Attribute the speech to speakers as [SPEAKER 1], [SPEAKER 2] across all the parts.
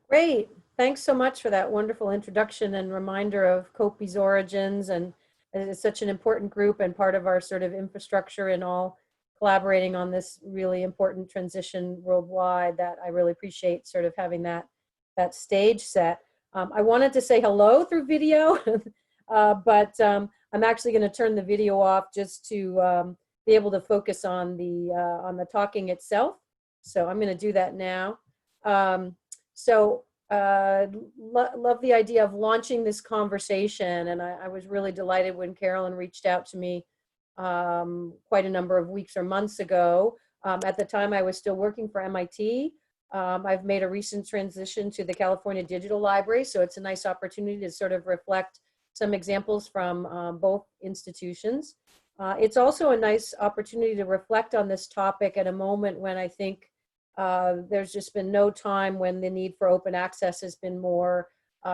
[SPEAKER 1] Great. Thanks so much for that wonderful introduction and reminder of COPI's origins. And it's such an important group and part of our sort of infrastructure and all collaborating on this really important transition worldwide that I really appreciate sort of having that stage set. I wanted to say hello through video, but I'm actually going to turn the video off just to be able to focus on the talking itself. So I'm going to do that now. So love the idea of launching this conversation, and I was really delighted when Carolyn reached out to me quite a number of weeks or months ago. At the time, I was still working for MIT. I've made a recent transition to the California Digital Library, so it's a nice opportunity to sort of reflect some examples from both institutions. It's also a nice opportunity to reflect on this topic at a moment when I think there's just been no time when the need for open access has been more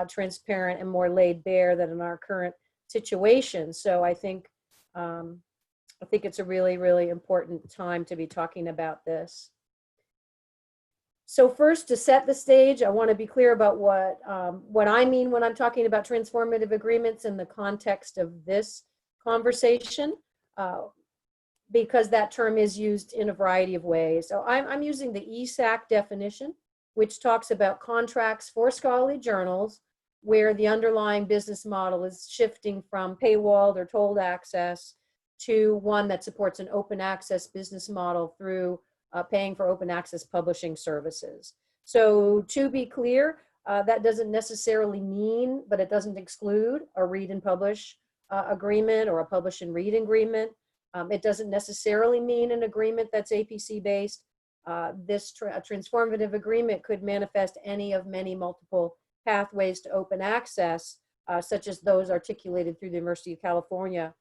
[SPEAKER 1] transparent and more laid bare than in our current situation. So I think it's a really, really important time to be talking about this. So first, to set the stage, I want to be clear about what I mean when I'm talking about transformative agreements in the context of this conversation. Because that term is used in a variety of ways. So I'm using the ESAC definition, which talks about contracts for scholarly journals where the underlying business model is shifting from paywalled or tolled access to one that supports an open access business model through paying for open access publishing services. So to be clear, that doesn't necessarily mean, but it doesn't exclude a read and publish agreement or a publish and read agreement. It doesn't necessarily mean an agreement that's APC based. This transformative agreement could manifest any of many multiple pathways to open access, such as those articulated through the University of California,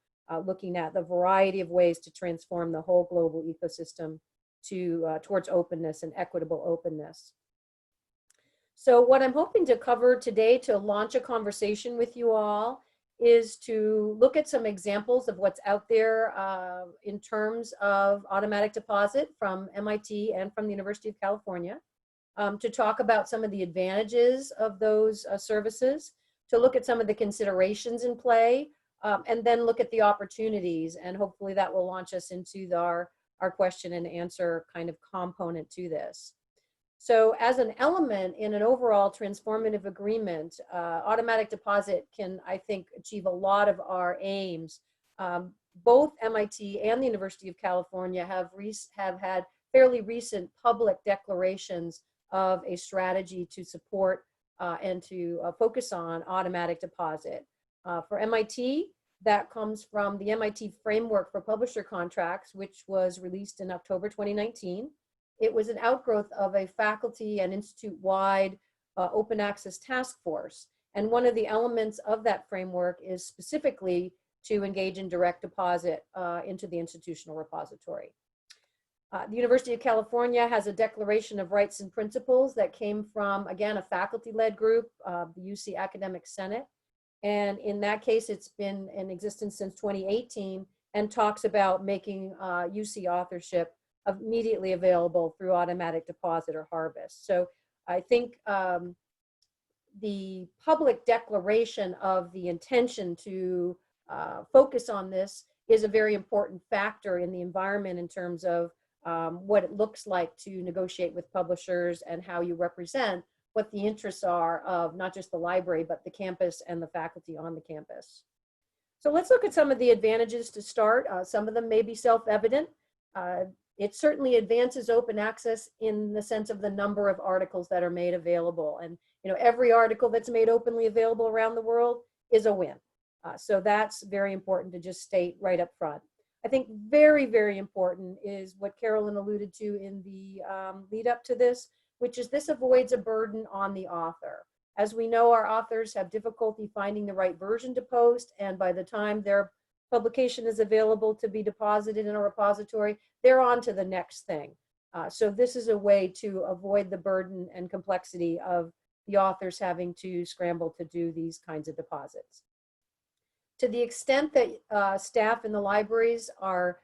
[SPEAKER 1] looking at the variety of ways to transform the whole global ecosystem towards openness and equitable openness. So what I'm hoping to cover today to launch a conversation with you all is to look at some examples of what's out there in terms of automatic deposit from MIT and from the University of California, to talk about some of the advantages of those services, to look at some of the considerations in play, and then look at the opportunities, and hopefully that will launch us into our question and answer kind of component to this. So as an element in an overall transformative agreement, automatic deposit can, I think, achieve a lot of our aims. Both MIT and the University of California have had fairly recent public declarations of a strategy to support and to focus on automatic deposit. For MIT, that comes from the MIT Framework for Publisher Contracts, which was released in October 2019. It was an outgrowth of a faculty and institute-wide open access task force. And one of the elements of that framework is specifically to engage in direct deposit into the institutional repository. The University of California has a declaration of rights and principles that came from, again, a faculty-led group, the UC Academic Senate. And in that case, it's been in existence since 2018 and talks about making UC authorship immediately available through automatic deposit or harvest. So I think the public declaration of the intention to focus on this is a very important factor in the environment in terms of what it looks like to negotiate with publishers and how you represent what the interests are of not just the library, but the campus and the faculty on the campus. So let's look at some of the advantages to start. Some of them may be self-evident. It certainly advances open access in the sense of the number of articles that are made available. And every article that's made openly available around the world is a win. So that's very important to just state right up front. I think very, very important is what Carolyn alluded to in the lead up to this, which is this avoids a burden on the author. As we know, our authors have difficulty finding the right version to post, and by the time their publication is available to be deposited in a repository, they're on to the next thing. So this is a way to avoid the burden and complexity of the authors having to scramble to do these kinds of deposits. To the extent that staff in the libraries are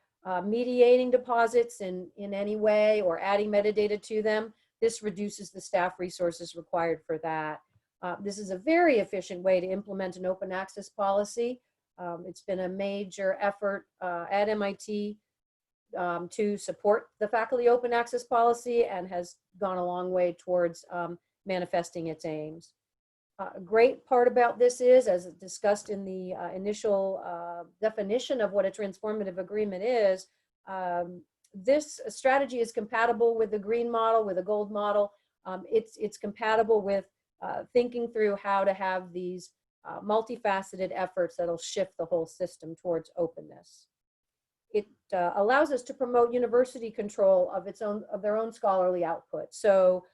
[SPEAKER 1] mediating deposits in any way or adding metadata to them, this reduces the staff resources required for that. This is a very efficient way to implement an open access policy. It's been a major effort at MIT to support the faculty open access policy and has gone a long way towards manifesting its aims. A great part about this is, as discussed in the initial definition of what a transformative agreement is, this strategy is compatible with the green model, with the gold model. It's compatible with thinking through how to have these multifaceted efforts that'll shift the whole system towards openness. It allows us to promote university control of their own scholarly output. So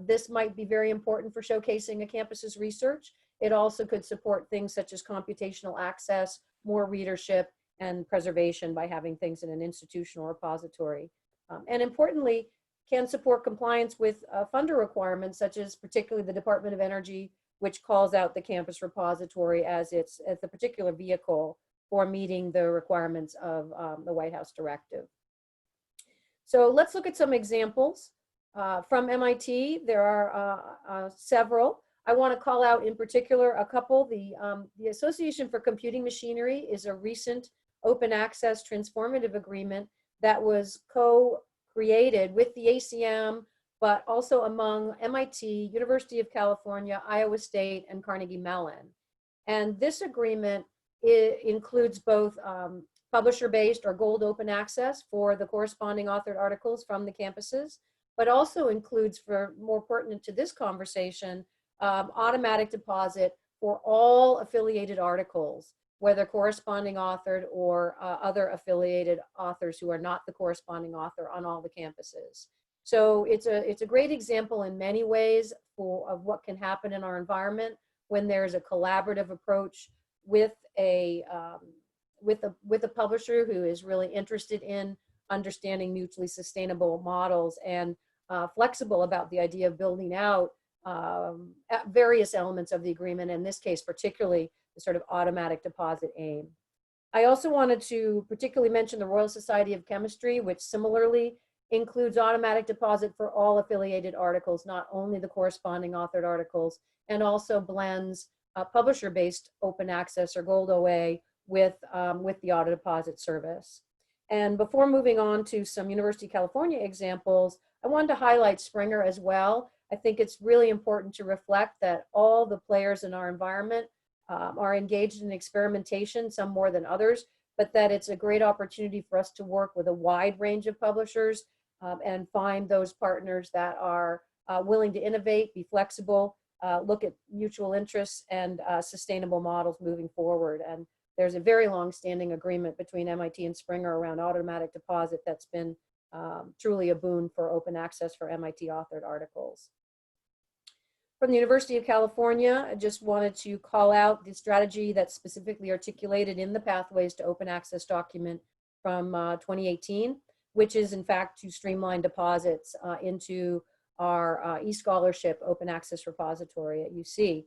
[SPEAKER 1] this might be very important for showcasing a campus's research. It also could support things such as computational access, more readership, and preservation by having things in an institutional repository. And importantly, can support compliance with funder requirements, such as particularly the Department of Energy, which calls out the campus repository as the particular vehicle for meeting the requirements of the White House directive. So let's look at some examples. From MIT, there are several. I want to call out in particular a couple. The Association for Computing Machinery is a recent open access transformative agreement that was co-created with the ACM, but also among MIT, University of California, Iowa State, and Carnegie Mellon. And this agreement includes both publisher-based or gold open access for the corresponding authored articles from the campuses, but also includes, for more pertinent to this conversation, automatic deposit for all affiliated articles, whether corresponding authored or other affiliated authors who are not the corresponding author on all the campuses. So it's a great example in many ways of what can happen in our environment when there's a collaborative approach with a publisher who is really interested in understanding mutually sustainable models and flexible about the idea of building out various elements of the agreement, in this case particularly the sort of automatic deposit aim. I also wanted to particularly mention the Royal Society of Chemistry, which similarly includes automatic deposit for all affiliated articles, not only the corresponding authored articles, and also blends publisher-based open access or gold OA with the auto deposit service. And before moving on to some University of California examples, I wanted to highlight Springer as well. I think it's really important to reflect that all the players in our environment are engaged in experimentation, some more than others, but that it's a great opportunity for us to work with a wide range of publishers and find those partners that are willing to innovate, be flexible, look at mutual interests and sustainable models moving forward. And there's a very long-standing agreement between MIT and Springer around automatic deposit that's been truly a boon for open access for MIT authored articles. From the University of California, I just wanted to call out the strategy that's specifically articulated in the Pathways to Open Access document from 2018, which is in fact to streamline deposits into our eScholarship open access repository at UC.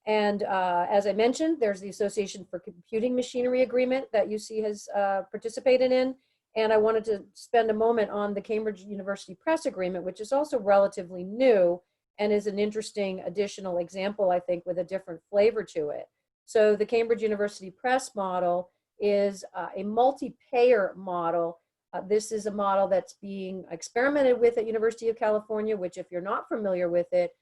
[SPEAKER 1] And as I mentioned, there's the Association for Computing Machinery agreement that UC has participated in. And I wanted to spend a moment on the Cambridge University Press agreement, which is also relatively new and is an interesting additional example, I think, with a different flavor to it. So the Cambridge University Press model is a multi-payer model. This is a model that's being experimented with at University of California, which, if you're not familiar with it,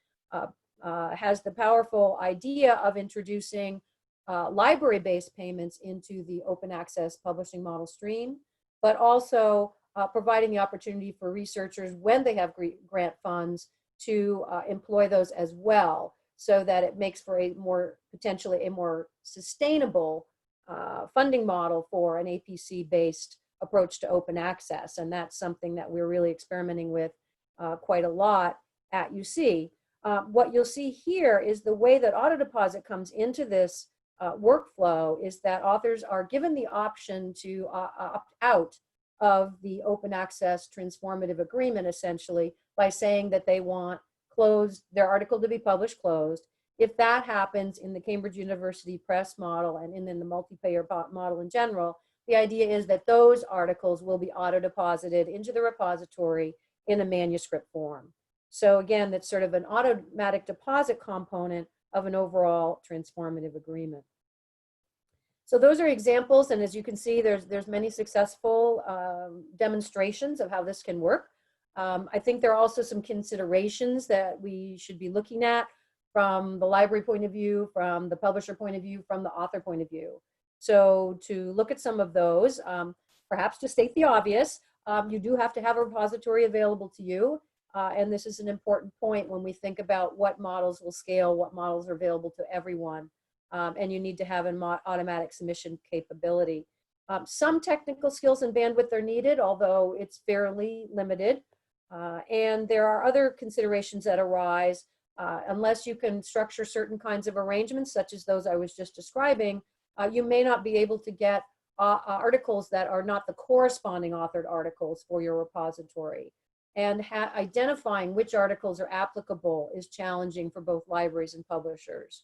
[SPEAKER 1] has the powerful idea of introducing library-based payments into the open access publishing model stream, but also providing the opportunity for researchers, when they have grant funds, to employ those as well, so that it makes for a potentially a more sustainable funding model for an APC-based approach to open access. And that's something that we're really experimenting with quite a lot at UC. What you'll see here is the way that auto deposit comes into this workflow is that authors are given the option to opt out of the open access transformative agreement, essentially, by saying that they want their article to be published closed. If that happens in the Cambridge University Press model and in the multi-payer model in general, the idea is that those articles will be auto-deposited into the repository in a manuscript form. So again, that's sort of an automatic deposit component of an overall transformative agreement. So those are examples, and as you can see, there's many successful demonstrations of how this can work. I think there are also some considerations that we should be looking at from the library point of view, from the publisher point of view, from the author point of view. So to look at some of those, perhaps to state the obvious, you do have to have a repository available to you. And this is an important point when we think about what models will scale, what models are available to everyone. And you need to have an automatic submission capability. Some technical skills and bandwidth are needed, although it's fairly limited. And there are other considerations that arise. Unless you can structure certain kinds of arrangements, such as those I was just describing, you may not be able to get articles that are not the corresponding authored articles for your repository. And identifying which articles are applicable is challenging for both libraries and publishers.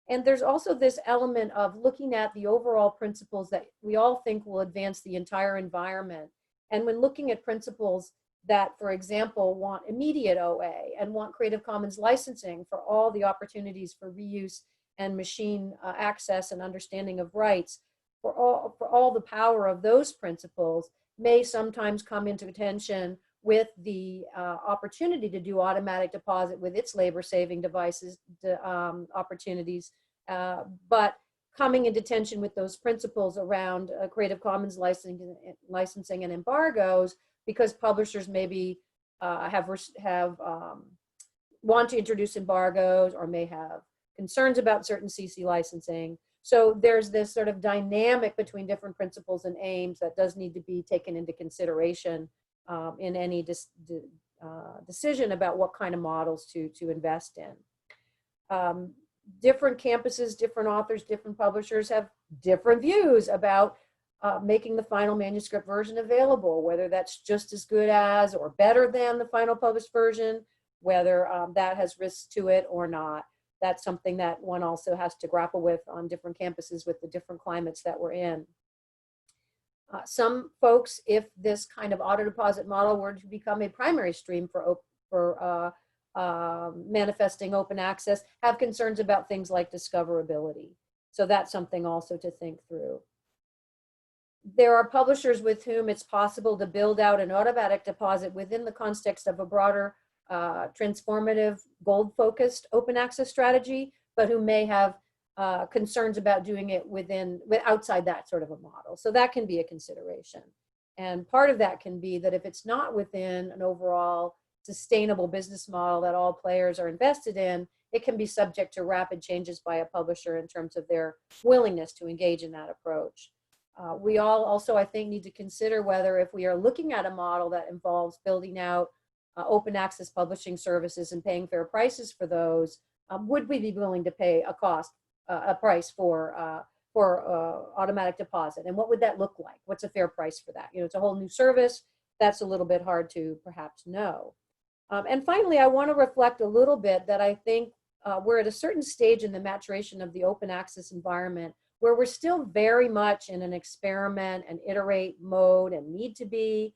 [SPEAKER 1] And there's also this element of looking at the overall principles that we all think will advance the entire environment. And when looking at principles that, for example, want immediate OA and want Creative Commons licensing for all the opportunities for reuse and machine access and understanding of rights, for all the power of those principles may sometimes come into tension with the opportunity to do automatic deposit with its labor-saving devices opportunities, but coming into tension with those principles around Creative Commons licensing and embargoes, because publishers maybe want to introduce embargoes or may have concerns about certain CC licensing. So there's this sort of dynamic between different principles and aims that does need to be taken into consideration in any decision about what kind of models to invest in. Different campuses, different authors, different publishers have different views about making the final manuscript version available, whether that's just as good as or better than the final published version, whether that has risks to it or not. That's something that one also has to grapple with on different campuses with the different climates that we're in. Some folks, if this kind of auto deposit model were to become a primary stream for manifesting open access, have concerns about things like discoverability. So that's something also to think through. There are publishers with whom it's possible to build out an automatic deposit within the context of a broader transformative, gold-focused open access strategy, but who may have concerns about doing it outside that sort of a model. So that can be a consideration. And part of that can be that if it's not within an overall sustainable business model that all players are invested in, it can be subject to rapid changes by a publisher in terms of their willingness to engage in that approach. We all also, I think, need to consider whether if we are looking at a model that involves building out open access publishing services and paying fair prices for those, would we be willing to pay a price for automatic deposit? And what would that look like? What's a fair price for that? You know, it's a whole new service. That's a little bit hard to perhaps know. And finally, I want to reflect a little bit that I think we're at a certain stage in the maturation of the open access environment where we're still very much in an experiment and iterate mode and need to be.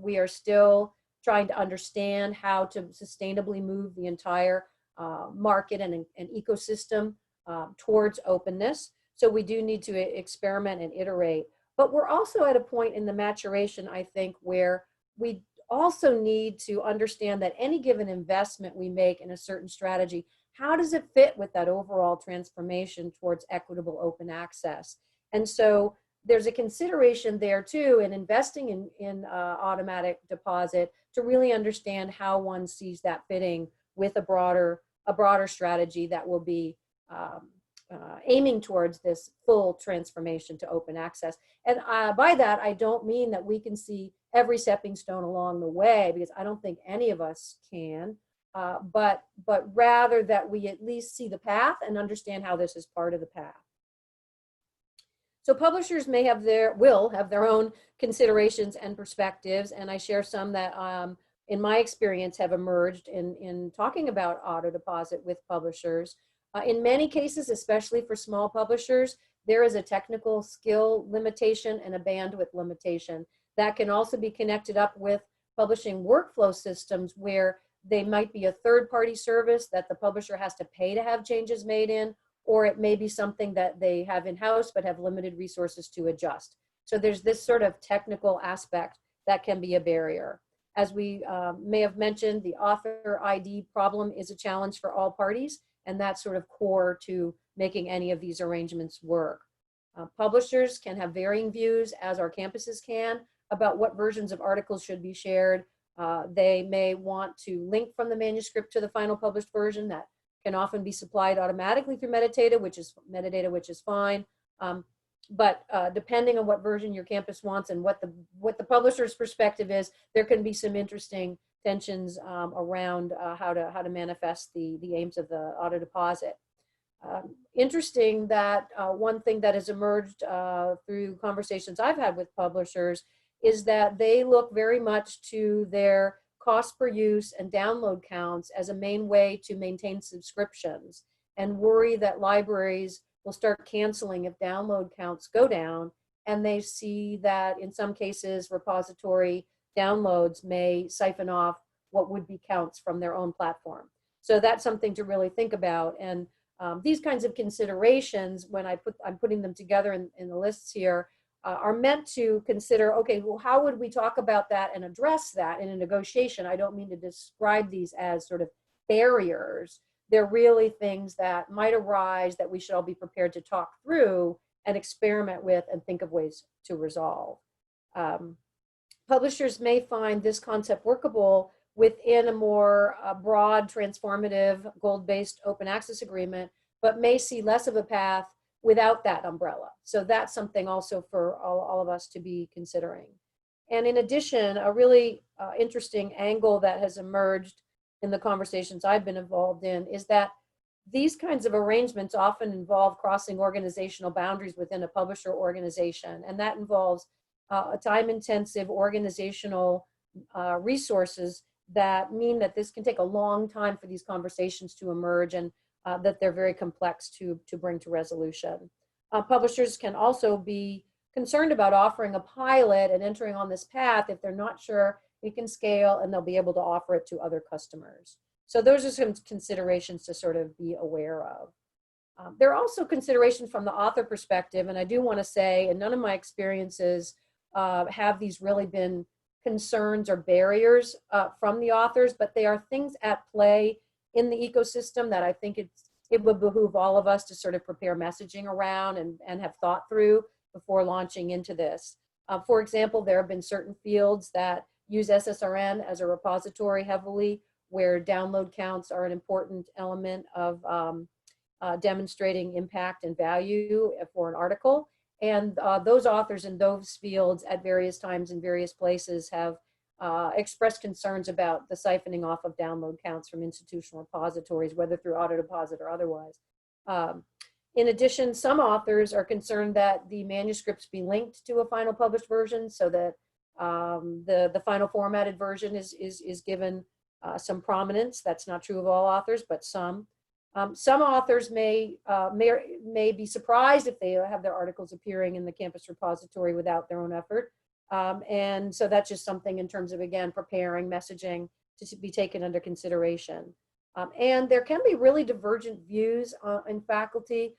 [SPEAKER 1] We are still trying to understand how to sustainably move the entire market and ecosystem towards openness. So we do need to experiment and iterate. But we're also at a point in the maturation, I think, where we also need to understand that any given investment we make in a certain strategy, how does it fit with that overall transformation towards equitable open access? And so there's a consideration there too in investing in automatic deposit to really understand how one sees that fitting with a broader strategy that will be aiming towards this full transformation to open access. And by that, I don't mean that we can see every stepping stone along the way, because I don't think any of us can, but rather that we at least see the path and understand how this is part of the path. So publishers will have their own considerations and perspectives, and I share some that in my experience have emerged in talking about auto deposit with publishers. In many cases, especially for small publishers, there is a technical skill limitation and a bandwidth limitation that can also be connected up with publishing workflow systems where they might be a third-party service that the publisher has to pay to have changes made in, or it may be something that they have in-house but have limited resources to adjust. So there's this sort of technical aspect that can be a barrier. As we may have mentioned, the author ID problem is a challenge for all parties, and that's sort of core to making any of these arrangements work. Publishers can have varying views, as our campuses can, about what versions of articles should be shared. They may want to link from the manuscript to the final published version. That can often be supplied automatically through metadata, which is fine. But depending on what version your campus wants and what the publisher's perspective is, there can be some interesting tensions around how to manifest the aims of the auto deposit. Interesting that one thing that has emerged through conversations I've had with publishers is that they look very much to their cost per use and download counts as a main way to maintain subscriptions, and worry that libraries will start canceling if download counts go down, and they see that in some cases repository downloads may siphon off what would be counts from their own platform. So that's something to really think about. And these kinds of considerations, when I'm putting them together in the lists here, are meant to consider, okay, well, how would we talk about that and address that in a negotiation? I don't mean to describe these as sort of barriers. They're really things that might arise that we should all be prepared to talk through and experiment with and think of ways to resolve. Publishers may find this concept workable within a more broad, transformative, gold-based open access agreement, but may see less of a path without that umbrella. So that's something also for all of us to be considering. And in addition, a really interesting angle that has emerged in the conversations I've been involved in is that these kinds of arrangements often involve crossing organizational boundaries within a publisher organization. And that involves a time-intensive organizational resources that mean that this can take a long time for these conversations to emerge, and that they're very complex to bring to resolution. Publishers can also be concerned about offering a pilot and entering on this path if they're not sure it can scale and they'll be able to offer it to other customers. So those are some considerations to sort of be aware of. There are also considerations from the author perspective, and I do want to say, and none of my experiences have these really been concerns or barriers from the authors, but they are things at play in the ecosystem that I think it would behoove all of us to sort of prepare messaging around and have thought through before launching into this. For example, there have been certain fields that use SSRN as a repository heavily, where download counts are an important element of demonstrating impact and value for an article. And those authors in those fields at various times in various places have expressed concerns about the siphoning off of download counts from institutional repositories, whether through auto deposit or otherwise. In addition, some authors are concerned that the manuscripts be linked to a final published version so that the final formatted version is given some prominence. That's not true of all authors, but some. Some authors may be surprised if they have their articles appearing in the campus repository without their own effort. And so that's just something in terms of, again, preparing messaging to be taken under consideration. And there can be really divergent views in faculty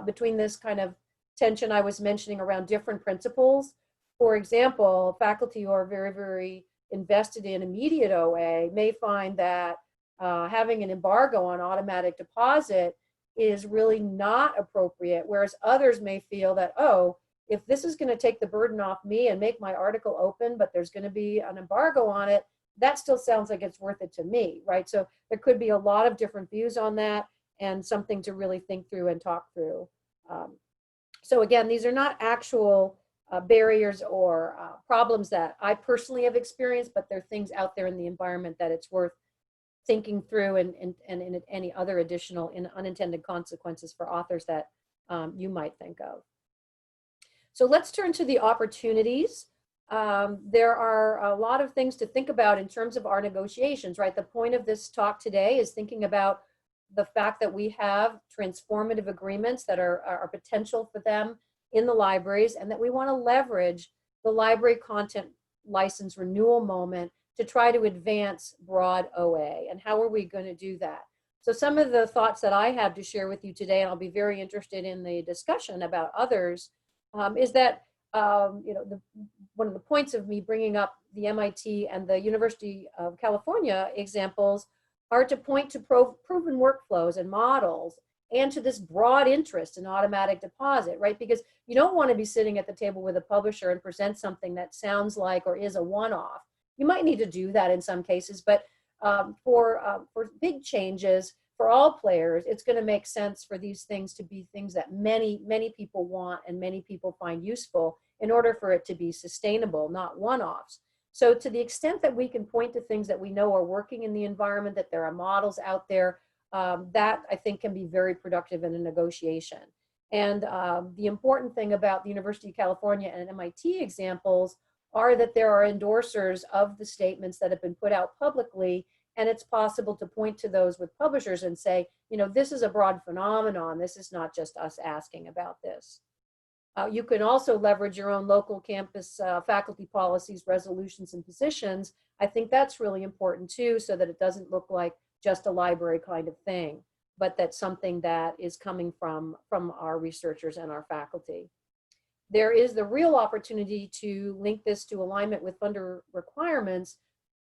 [SPEAKER 1] between this kind of tension I was mentioning around different principles. For example, faculty who are very, very invested in immediate OA may find that having an embargo on automatic deposit is really not appropriate, whereas others may feel that, oh, if this is going to take the burden off me and make my article open, but there's going to be an embargo on it, that still sounds like it's worth it to me, right? So there could be a lot of different views on that, and something to really think through and talk through. So again, these are not actual barriers or problems that I personally have experienced, but they're things out there in the environment that it's worth thinking through, and any other additional unintended consequences for authors that you might think of. So let's turn to the opportunities. There are a lot of things to think about in terms of our negotiations, right? The point of this talk today is thinking about the fact that we have transformative agreements that are potential for them in the libraries, and that we want to leverage the library content license renewal moment to try to advance broad OA. And how are we going to do that? So some of the thoughts that I have to share with you today, and I'll be very interested in the discussion about others, is that one of the points of me bringing up the MIT and the University of California examples are to point to proven workflows and models and to this broad interest in automatic deposit, right? Because you don't want to be sitting at the table with a publisher and present something that sounds like or is a one-off. You might need to do that in some cases, but for big changes, for all players, it's going to make sense for these things to be things that many, many people want and many people find useful in order for it to be sustainable, not one-offs. So to the extent that we can point to things that we know are working in the environment, that there are models out there, that I think can be very productive in a negotiation. And the important thing about the University of California and MIT examples are that there are endorsers of the statements that have been put out publicly, and it's possible to point to those with publishers and say, this is a broad phenomenon. This is not just us asking about this. You can also leverage your own local campus faculty policies, resolutions, and positions. I think that's really important too, so that it doesn't look like just a library kind of thing, but that's something that is coming from our researchers and our faculty. There is the real opportunity to link this to alignment with funder requirements,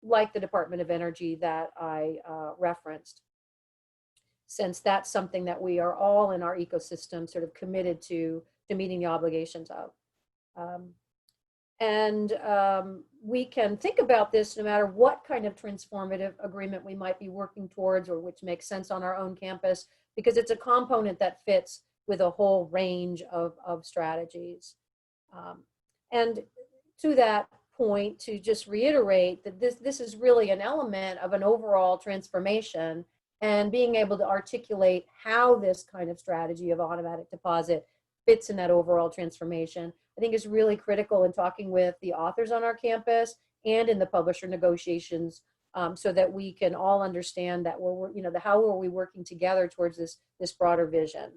[SPEAKER 1] like the Department of Energy that I referenced, since that's something that we are all in our ecosystem sort of committed to meeting the obligations of. We can think about this no matter what kind of transformative agreement we might be working towards or which makes sense on our own campus, because it's a component that fits with a whole range of strategies. And to that point, to just reiterate that this is really an element of an overall transformation, and being able to articulate how this kind of strategy of automatic deposit fits in that overall transformation, I think is really critical in talking with the authors on our campus and in the publisher negotiations, so that we can all understand that how are we working together towards this broader vision.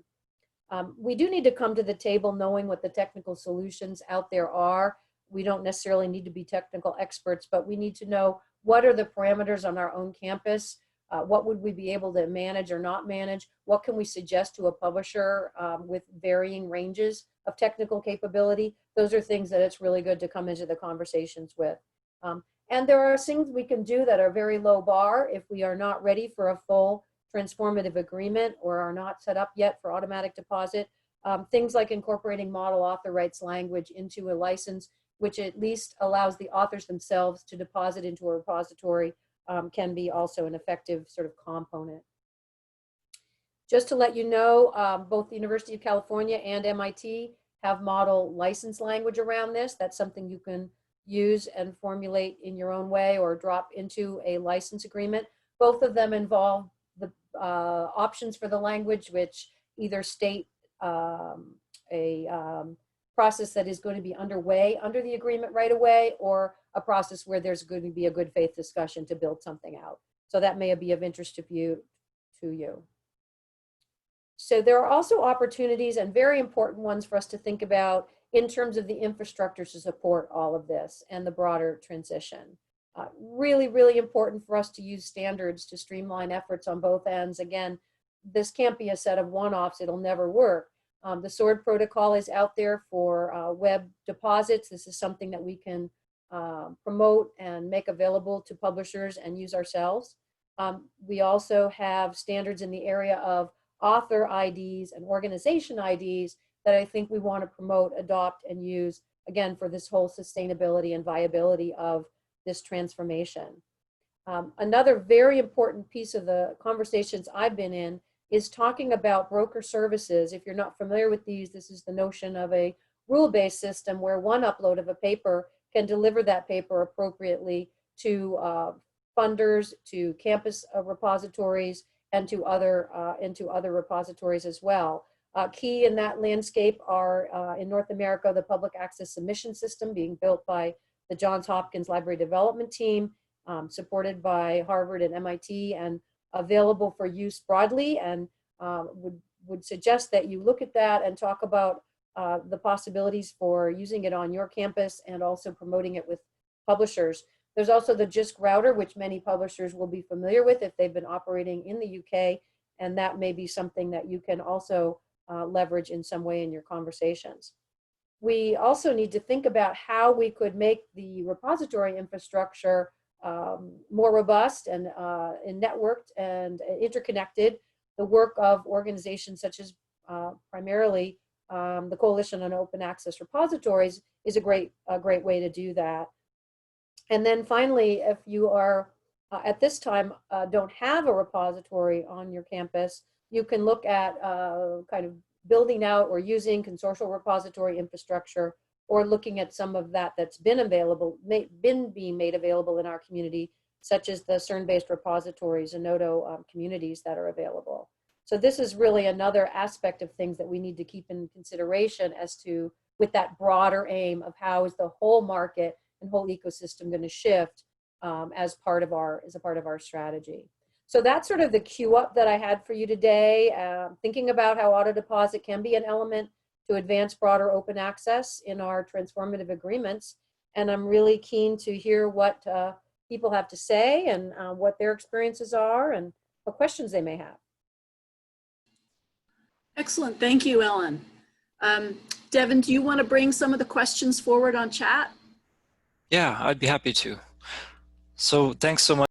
[SPEAKER 1] We do need to come to the table knowing what the technical solutions out there are. We don't necessarily need to be technical experts, but we need to know what are the parameters on our own campus. What would we be able to manage or not manage? What can we suggest to a publisher with varying ranges of technical capability? Those are things that it's really good to come into the conversations with. And there are things we can do that are very low bar if we are not ready for a full transformative agreement or are not set up yet for automatic deposit. Things like incorporating model author rights language into a license, which at least allows the authors themselves to deposit into a repository, can be also an effective sort of component. Just to let you know, both the University of California and MIT have model license language around this. That's something you can use and formulate in your own way or drop into a license agreement. Both of them involve the options for the language, which either state a process that is going to be underway under the agreement right away, or a process where there's going to be a good faith discussion to build something out. So that may be of interest to you. So there are also opportunities, and very important ones, for us to think about in terms of the infrastructure to support all of this and the broader transition. Really, really important for us to use standards to streamline efforts on both ends. Again, this can't be a set of one-offs. It'll never work. The SWORD protocol is out there for web deposits. This is something that we can promote and make available to publishers and use ourselves. We also have standards in the area of author IDs and organization IDs that I think we want to promote, adopt, and use, again, for this whole sustainability and viability of this transformation. Another very important piece of the conversations I've been in is talking about broker services. If you're not familiar with these, this is the notion of a rule-based system where one upload of a paper can deliver that paper appropriately to funders, to campus repositories, and to other repositories as well. Key in that landscape are, in North America, the public access submission system being built by the Johns Hopkins Library Development Team, supported by Harvard and MIT, and available for use broadly, and would suggest that you look at that and talk about the possibilities for using it on your campus and also promoting it with publishers. There's also the JISC router, which many publishers will be familiar with if they've been operating in the UK, and that may be something that you can also leverage in some way in your conversations. We also need to think about how we could make the repository infrastructure more robust and networked and interconnected. The work of organizations such as primarily the Coalition on Open Access Repositories is a great way to do that. And then finally, if you are at this time don't have a repository on your campus, you can look at kind of building out or using consortial repository infrastructure, or looking at some of that that's been being made available in our community, such as the CERN-based repositories and Nodo communities that are available. So this is really another aspect of things that we need to keep in consideration as to, with that broader aim of how is the whole market and whole ecosystem going to shift as a part of our strategy. So that's sort of the queue up that I had for you today, thinking about how auto deposit can be an element to advance broader open access in our transformative agreements. And I'm really keen to hear what people have to say and what their experiences are and what questions they may have.
[SPEAKER 2] Excellent, thank you, Ellen. Devin, do you want to bring some of the questions forward on chat?
[SPEAKER 3] Yeah, I'd be happy to. So thanks so much.